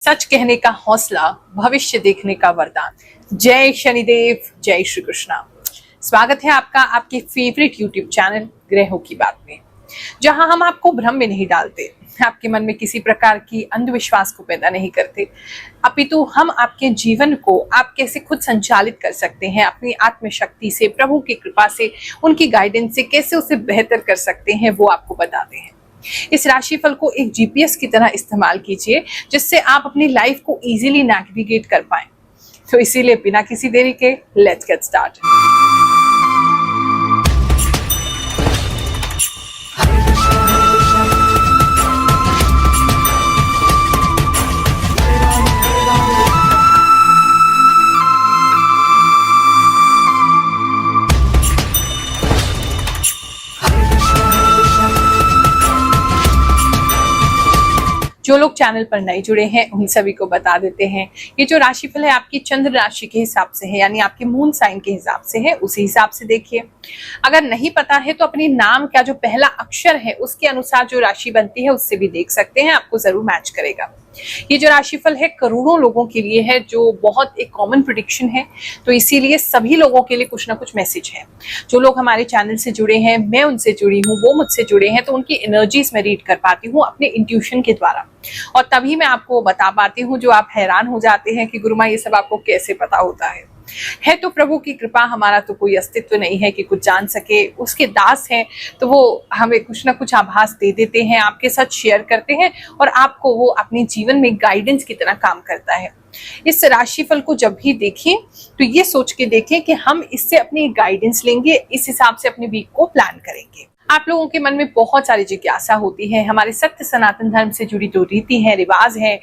सच कहने का हौसला, भविष्य देखने का वरदान। जय शनिदेव, जय श्री कृष्णा। स्वागत है आपका आपके फेवरेट यूट्यूब चैनल ग्रहों की बात में, जहां हम आपको भ्रम में नहीं डालते, आपके मन में किसी प्रकार की अंधविश्वास को पैदा नहीं करते, अपितु हम आपके जीवन को आप कैसे खुद संचालित कर सकते हैं, अपनी आत्मशक्ति से, प्रभु की कृपा से, उनकी गाइडेंस से कैसे उसे बेहतर कर सकते हैं, वो आपको बताते हैं। इस राशिफल को एक जीपीएस की तरह इस्तेमाल कीजिए, जिससे आप अपनी लाइफ को इजीली नेविगेट कर पाएं। तो इसीलिए बिना किसी देरी के लेट्स गेट स्टार्ट। जो लोग चैनल पर नए जुड़े हैं उन सभी को बता देते हैं, ये जो राशिफल है आपकी चंद्र राशि के हिसाब से है, यानी आपके मून साइन के हिसाब से है, उसी हिसाब से देखिए। अगर नहीं पता है तो अपनी नाम का जो पहला अक्षर है उसके अनुसार जो राशि बनती है उससे भी देख सकते हैं, आपको जरूर मैच करेगा। ये जो राशिफल है करोड़ों लोगों के लिए है, जो बहुत एक कॉमन प्रेडिक्शन है, तो इसीलिए सभी लोगों के लिए कुछ ना कुछ मैसेज है। जो लोग हमारे चैनल से जुड़े हैं, मैं उनसे जुड़ी हूँ, वो मुझसे जुड़े हैं, तो उनकी एनर्जीज में रीड कर पाती हूँ अपने इंट्यूशन के द्वारा, और तभी मैं आपको बता पाती हूँ जो आप हैरान हो जाते हैं कि गुरुमा ये सब आपको कैसे पता होता है तो प्रभु की कृपा। हमारा तो कोई अस्तित्व नहीं है कि कुछ जान सके, उसके दास हैं, तो वो हमें कुछ ना कुछ आभास दे देते हैं, आपके साथ शेयर करते हैं, और आपको वो अपने जीवन में गाइडेंस की तरह काम करता है। इस राशिफल को जब भी देखें तो ये सोच के देखें कि हम इससे अपनी गाइडेंस लेंगे, इस हिसाब से अपने वीक को प्लान करेंगे। आप लोगों के मन में बहुत सारी जिज्ञासा होती है, हमारे सत्य सनातन धर्म से जुड़ी जो रीति है, रिवाज है,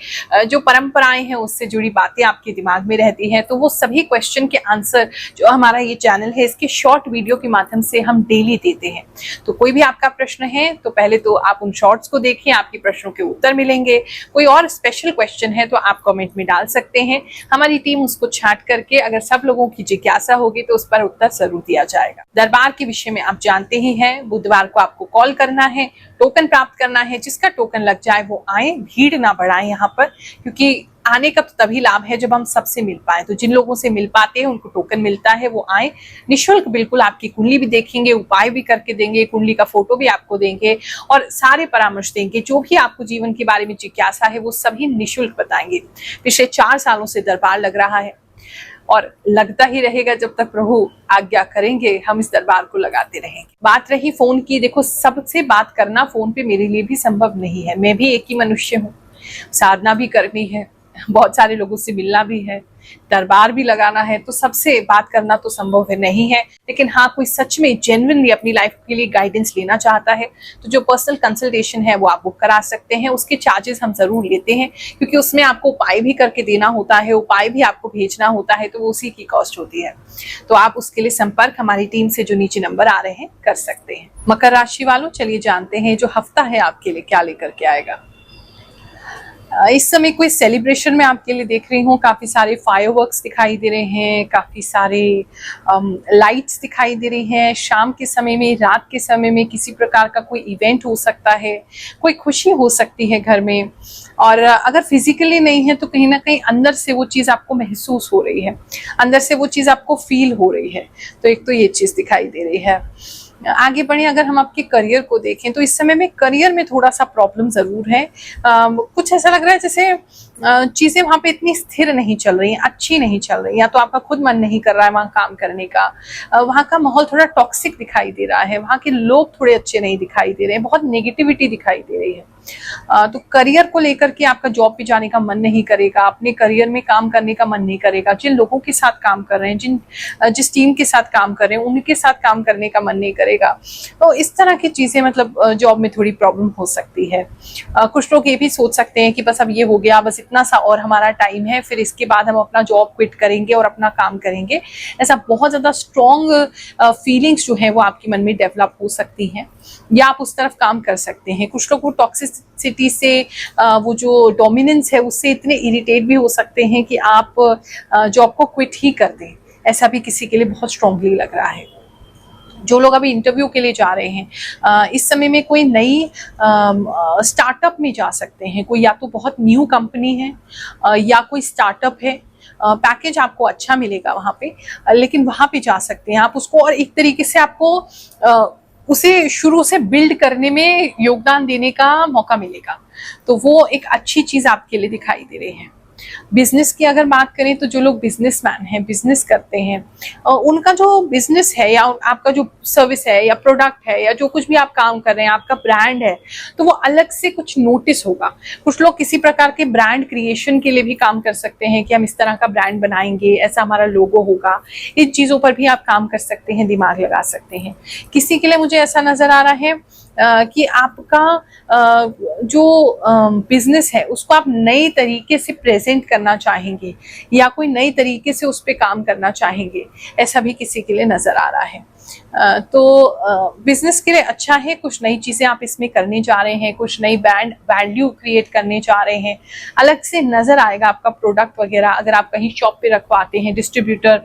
जो परंपराएं हैं, उससे जुड़ी बातें आपके दिमाग में रहती हैं, तो वो सभी क्वेश्चन के आंसर जो हमारा ये चैनल है इसके शॉर्ट वीडियो के माध्यम से हम डेली देते हैं। तो कोई भी आपका प्रश्न है तो पहले तो आप उन शॉर्ट्स को देखिए, आपके प्रश्नों के उत्तर मिलेंगे। कोई और स्पेशल क्वेश्चन है तो आप कमेंट में डाल सकते हैं, हमारी टीम उसको छांट करके अगर सब लोगों की जिज्ञासा होगी तो उस पर उत्तर जरूर दिया जाएगा। दरबार के विषय में आप जानते ही हैं, बुधवार को आपको कॉल करना है, टोकन प्राप्त करना है, जिसका टोकन लग जाए वो आए, भीड़ ना बढ़ाएं यहाँ पर, क्योंकि आने का तो तभी लाभ है जब हम सबसे मिल पाए। तो जिन लोगों से मिल पाते हैं उनको टोकन मिलता है, वो आए निशुल्क, बिल्कुल आपकी कुंडली भी देखेंगे, उपाय भी करके देंगे, कुंडली का फोटो भी आपको देंगे और सारे परामर्श देंगे। जो भी आपको जीवन के बारे में जिज्ञासा है वो सभी निशुल्क बताएंगे। पिछले 4 सालों से दरबार लग रहा है और लगता ही रहेगा जब तक प्रभु आज्ञा करेंगे, हम इस दरबार को लगाते रहेंगे। बात रही फोन की, देखो सबसे बात करना फोन पे मेरे लिए भी संभव नहीं है, मैं भी एक ही मनुष्य हूँ, साधना भी करनी है, बहुत सारे लोगों से मिलना भी है, दरबार भी लगाना है, तो सबसे बात करना तो संभव है नहीं है। लेकिन हाँ, कोई सच में जेन्युइनली अपनी लाइफ के लिए गाइडेंस लेना चाहता है तो जो पर्सनल कंसल्टेशन है वो आप बुक करा सकते हैं। उसके चार्जेस हम जरूर लेते हैं, क्योंकि उसमें आपको उपाय भी करके देना होता है, उपाय भी आपको भेजना होता है, तो वो उसी की कॉस्ट होती है। तो आप उसके लिए संपर्क हमारी टीम से जो नीचे नंबर आ रहे हैं कर सकते हैं। मकर राशि वालों, चलिए जानते हैं जो हफ्ता है आपके लिए क्या लेकर के आएगा। इस समय कोई सेलिब्रेशन में आपके लिए देख रही हूँ, काफी सारे फायरवर्क्स दिखाई दे रहे हैं, काफी सारे लाइट्स दिखाई दे रही हैं। शाम के समय में, रात के समय में किसी प्रकार का कोई इवेंट हो सकता है, कोई खुशी हो सकती है घर में, और अगर फिजिकली नहीं है तो कहीं ना कहीं अंदर से वो चीज़ आपको महसूस हो रही है, अंदर से वो चीज़ आपको फील हो रही है। तो एक तो ये चीज़ दिखाई दे रही है। आगे बढ़े, अगर हम आपके करियर को देखें तो इस समय में करियर में थोड़ा सा प्रॉब्लम जरूर है। कुछ ऐसा लग रहा है जैसे चीजें वहां पे इतनी स्थिर नहीं चल रही हैं, अच्छी नहीं चल रही, या तो आपका खुद मन नहीं कर रहा है वहां काम करने का, वहां का माहौल थोड़ा टॉक्सिक दिखाई दे रहा है, वहां के लोग थोड़े अच्छे नहीं दिखाई दे रहे हैं, बहुत नेगेटिविटी दिखाई दे रही है। तो करियर को लेकर के आपका जॉब पे जाने का मन नहीं करेगा, अपने करियर में काम करने का मन नहीं करेगा, जिन लोगों के साथ काम कर रहे हैं, जिस टीम के साथ काम कर रहे हैं उनके साथ काम करने का मन नहीं करेगा। तो इस तरह की चीजें, मतलब जॉब में थोड़ी प्रॉब्लम हो सकती है। कुछ लोग ये भी सोच सकते हैं कि बस अब ये हो गया, बस इतना सा और हमारा टाइम है, फिर इसके बाद हम अपना जॉब क्विट करेंगे और अपना काम करेंगे। ऐसा बहुत ज्यादा स्ट्रॉन्ग फीलिंग्स जो है वो आपके मन में डेवलप हो सकती हैं, या आप उस तरफ काम कर सकते हैं। कुछ लोग वो टॉक्सिसिटी से, वो जो डोमिनेंस है उससे इतने इरिटेट भी हो सकते हैं कि आप जॉब को क्विट ही कर दें। ऐसा भी किसी के लिए बहुत स्ट्रांगली लग रहा है। जो लोग अभी इंटरव्यू के लिए जा रहे हैं, इस समय में कोई नई स्टार्टअप में जा सकते हैं। कोई या तो बहुत न्यू कंपनी है या कोई स्टार्टअप है, पैकेज आपको अच्छा मिलेगा वहाँ पे, लेकिन वहाँ पे जा सकते हैं आप उसको, और एक तरीके से आपको उसे शुरू से बिल्ड करने में योगदान देने का मौका मिलेगा। तो वो एक अच्छी चीज़ आपके लिए दिखाई दे रही है। बिजनेस की अगर बात करें तो जो लोग बिजनेसमैन हैं, बिजनेस करते हैं, उनका जो बिजनेस है या आपका जो सर्विस है या प्रोडक्ट है या जो कुछ भी आप काम कर रहे हैं, आपका ब्रांड है, तो वो अलग से कुछ नोटिस होगा। कुछ लोग किसी प्रकार के ब्रांड क्रिएशन के लिए भी काम कर सकते हैं कि हम इस तरह का ब्रांड बनाएंगे, ऐसा हमारा लोगो होगा। इन चीज़ों पर भी आप काम कर सकते हैं, दिमाग लगा सकते हैं। किसी के लिए मुझे ऐसा नज़र आ रहा है कि आपका जो बिजनेस है उसको आप नए तरीके से प्रेजेंट करना चाहेंगे या कोई नए तरीके से उस पर काम करना चाहेंगे, ऐसा भी किसी के लिए नज़र आ रहा है। तो बिजनेस के लिए अच्छा है, कुछ नई चीज़ें आप इसमें करने जा रहे हैं, कुछ नई ब्रांड वैल्यू क्रिएट करने जा रहे हैं, अलग से नज़र आएगा आपका प्रोडक्ट वगैरह। अगर आप कहीं शॉप पे रखवाते हैं, डिस्ट्रीब्यूटर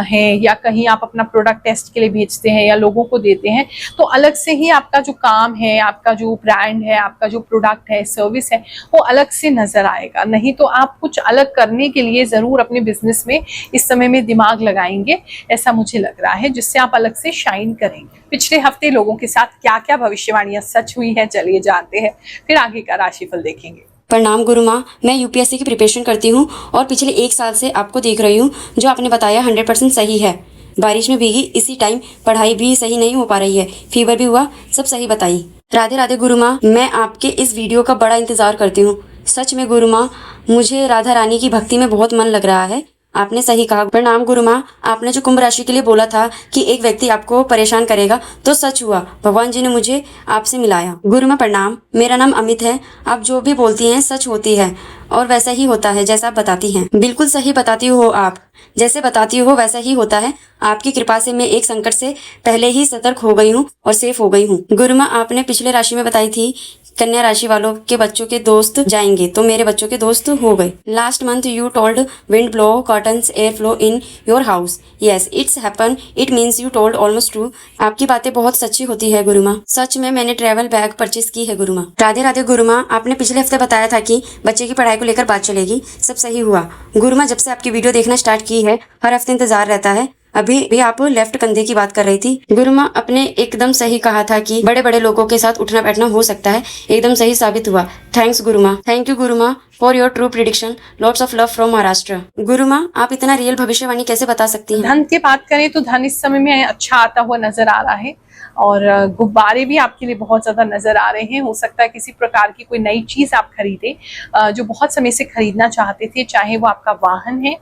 हैं, या कहीं आप अपना प्रोडक्ट टेस्ट के लिए भेजते हैं या लोगों को देते हैं, तो अलग से ही आपका जो काम है, आपका जो ब्रांड है, आपका जो प्रोडक्ट है, सर्विस है, वो अलग से नज़र आएगा। नहीं तो आप कुछ अलग करने के लिए ज़रूर अपने बिजनेस में इस समय में दिमाग लगाएंगे, ऐसा मुझे लग रहा है, जिससे आप अलग से शाइन करेंगे। पिछले हफ्ते लोगों के साथ क्या क्या भविष्यवाणियां सच हुई हैं, चलिए जानते हैं, फिर आगे का राशिफल देखेंगे। प्रणाम गुरु माँ, मैं यूपीएससी की प्रिपरेशन करती हूँ और पिछले 1 साल से आपको देख रही हूँ। जो आपने बताया 100% सही है। बारिश में भीगी, इसी टाइम पढ़ाई भी सही नहीं हो पा रही है, फीवर भी हुआ, सब सही बताई। राधे राधे गुरु माँ, मैं आपके इस वीडियो का बड़ा इंतजार करती हूँ। सच में गुरु माँ, मुझे राधा रानी की भक्ति में बहुत मन लग रहा है। आपने सही कहा। प्रणाम गुरु माँ, आपने जो कुंभ राशि के लिए बोला था कि एक व्यक्ति आपको परेशान करेगा, तो सच हुआ। भगवान जी ने मुझे आपसे मिलाया। गुरु माँ प्रणाम, मेरा नाम अमित है। आप जो भी बोलती हैं सच होती है और वैसा ही होता है जैसा आप बताती हैं। बिल्कुल सही बताती हो आप, जैसे बताती हो वैसा ही होता है। आपकी कृपा से मैं एक संकट से पहले ही सतर्क हो गई हूँ और सेफ हो गई हूँ। गुरु माँ, आपने पिछले राशि में बताई थी कन्या राशि वालों के बच्चों के दोस्त जाएंगे, तो मेरे बच्चों के दोस्त हो गए। Last month you told wind blow curtains air flow in your house. Yes it's happen, it means you told almost true. आपकी बातें बहुत सच्ची होती है गुरु माँ। सच में मैंने ट्रैवल बैग परचेज की है गुरु माँ। राधे राधे गुरु माँ, आपने पिछले हफ्ते बताया था कि बच्चे की पढ़ाई को लेकर बात चलेगी, सब सही हुआ। गुरु माँ, जब से आपकी वीडियो देखना स्टार्ट की है, हर हफ्ते इंतजार रहता है। अभी भी आप लेफ्ट कंधे की बात कर रही थी। गुरु माँ, अपने एकदम सही कहा था कि बड़े बड़े लोगों के साथ उठना बैठना हो सकता है, एकदम सही साबित हुआ। थैंक्स गुरु माँ। थैंक यू गुरु माँ for your true prediction. Lots of love from Maharashtra. गुरु माँ, आप इतना रियल भविष्यवाणी कैसे बता सकती हैं? धन की बात करें तो धन इस समय में अच्छा आता हुआ नजर आ रहा है, और गुब्बारे भी आपके लिए बहुत ज़्यादा नज़र आ रहे हैं। हो सकता है किसी प्रकार की कोई नई चीज़ आप खरीदें जो बहुत समय से खरीदना चाहते थे, चाहे वो आपका वाहन है,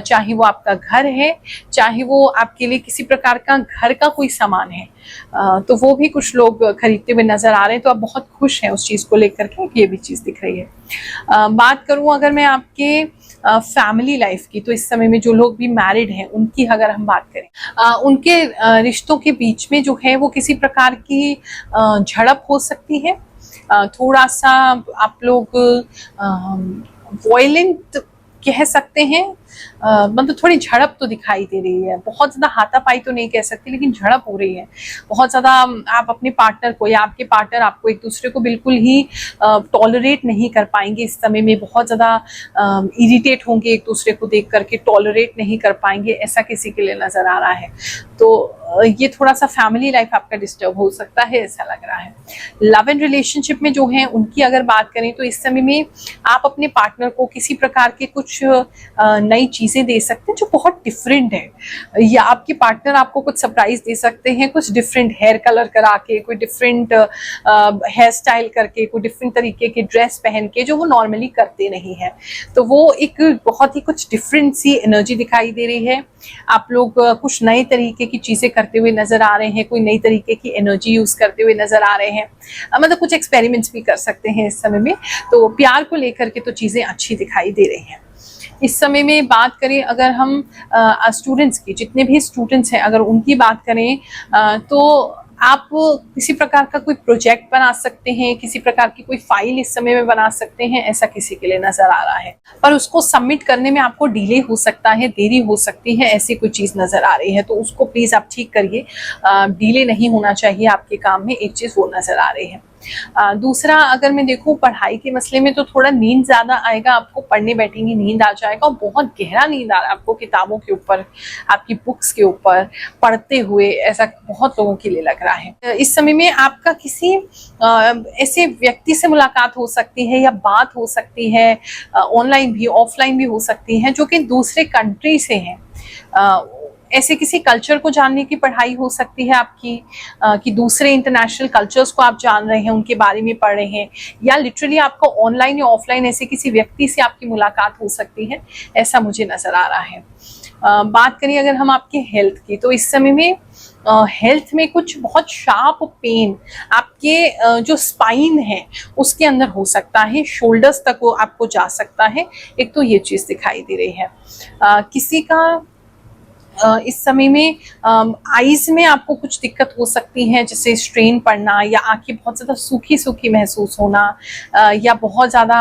चाहे वो आपका घर है, चाहे वो आपके लिए किसी प्रकार का घर का कोई सामान है, तो वो भी कुछ लोग खरीदते हुए नज़र आ रहे हैं। तो आप बहुत खुश हैं उस चीज़ को लेकर के, ये भी चीज़ दिख रही है। बात करूँ अगर मैं आपके फैमिली लाइफ की, तो इस समय में जो लोग भी मैरिड हैं उनकी अगर हम बात करें, उनके रिश्तों के बीच में जो है वो किसी प्रकार की झड़प हो सकती है। थोड़ा सा आप लोग वॉयलेंट कह सकते हैं, मतलब थोड़ी झड़प तो दिखाई दे रही है। बहुत ज़्यादा हाथापाई तो नहीं कह सकती, लेकिन झड़प हो रही है बहुत ज़्यादा। आप अपने पार्टनर को या आपके पार्टनर आपको एक दूसरे को बिल्कुल ही टॉलरेट नहीं कर पाएंगे इस समय में। बहुत ज़्यादा इरिटेट होंगे एक दूसरे को देख करके, टॉलरेट नहीं कर पाएंगे, ऐसा किसी के लिए नज़र आ रहा है। तो ये थोड़ा सा फैमिली लाइफ आपका डिस्टर्ब हो सकता है, ऐसा लग रहा है। लव एंड रिलेशनशिप में जो है उनकी अगर बात करें तो इस समय में आप अपने पार्टनर को किसी प्रकार के कुछ नई चीज़ें दे सकते हैं जो बहुत डिफरेंट है, या आपके पार्टनर आपको कुछ सरप्राइज दे सकते हैं, कुछ डिफरेंट हेयर कलर करा के, कोई डिफरेंट हेयर स्टाइल करके, कोई डिफरेंट तरीके की ड्रेस पहन के, जो वो नॉर्मली करते नहीं है। तो वो एक बहुत ही कुछ डिफरेंट सी एनर्जी दिखाई दे रही है। आप लोग कुछ नए तरीके की चीज़ें करते हुए नज़र आ रहे हैं, कोई नई तरीके की एनर्जी यूज़ करते हुए नज़र आ रहे हैं, मतलब कुछ एक्सपेरिमेंट्स भी कर सकते हैं इस समय में। तो प्यार को लेकर के तो चीज़ें अच्छी दिखाई दे रही हैं। इस समय में बात करें अगर हम स्टूडेंट्स की, जितने भी स्टूडेंट्स हैं अगर उनकी बात करें तो आप किसी प्रकार का कोई प्रोजेक्ट बना सकते हैं, किसी प्रकार की कोई फाइल इस समय में बना सकते हैं, ऐसा किसी के लिए नजर आ रहा है। पर उसको सबमिट करने में आपको डिले हो सकता है, देरी हो सकती है, ऐसी कोई चीज नजर आ रही है, तो उसको प्लीज आप ठीक करिए। डिले नहीं होना चाहिए आपके काम में, एक चीज वो नजर आ रही है। दूसरा, अगर मैं देखूं पढ़ाई के मसले में, तो थोड़ा नींद ज्यादा आएगा आपको, पढ़ने बैठेंगे नींद आ जाएगा, और बहुत गहरा नींद आ रहा है आपको किताबों के ऊपर, आपकी बुक्स के ऊपर पढ़ते हुए, ऐसा बहुत लोगों के लिए लग रहा है। इस समय में आपका किसी ऐसे व्यक्ति से मुलाकात हो सकती है या बात हो सकती है, ऑनलाइन भी ऑफलाइन भी हो सकती है, जो कि दूसरे कंट्री से हैं। ऐसे किसी कल्चर को जानने की पढ़ाई हो सकती है आपकी, कि दूसरे इंटरनेशनल कल्चर्स को आप जान रहे हैं, उनके बारे में पढ़ रहे हैं, या लिटरली आपको ऑनलाइन या ऑफलाइन ऐसे किसी व्यक्ति से आपकी मुलाकात हो सकती है, ऐसा मुझे नजर आ रहा है। बात करें अगर हम आपके हेल्थ की, तो इस समय में हेल्थ में कुछ बहुत शार्प पेन आपके जो स्पाइन है उसके अंदर हो सकता है, शोल्डर्स तक वो आपको जा सकता है। एक तो ये चीज दिखाई दे रही है। किसी का इस समय में आईज में आपको कुछ दिक्कत हो सकती है, जैसे स्ट्रेन पड़ना, या आंखें बहुत ज़्यादा सूखी सूखी महसूस होना, या बहुत ज़्यादा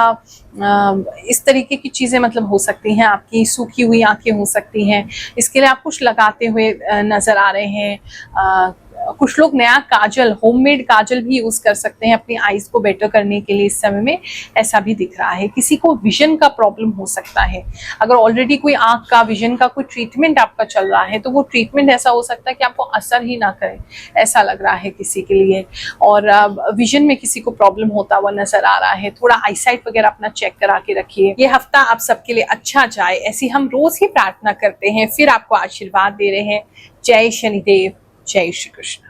इस तरीके की चीज़ें मतलब हो सकती हैं, आपकी सूखी हुई आंखें हो सकती हैं। इसके लिए आप कुछ लगाते हुए नज़र आ रहे हैं। कुछ लोग नया काजल, होममेड काजल भी यूज कर सकते हैं अपनी आईज को बेटर करने के लिए इस समय में, ऐसा भी दिख रहा है। किसी को विजन का प्रॉब्लम हो सकता है, अगर ऑलरेडी कोई आंख का, विजन का कोई ट्रीटमेंट आपका चल रहा है, तो वो ट्रीटमेंट ऐसा हो सकता है कि आपको असर ही ना करे, ऐसा लग रहा है किसी के लिए। और विजन में किसी को प्रॉब्लम होता हुआ नजर आ रहा है। थोड़ा आईसाइट वगैरह अपना चेक करा के रखिए। ये हफ्ता आप सबके लिए अच्छा जाए, ऐसी हम रोज ही प्रार्थना करते हैं, फिर आपको आशीर्वाद दे रहे हैं। जय शनिदेव, जय श्री कृष्ण।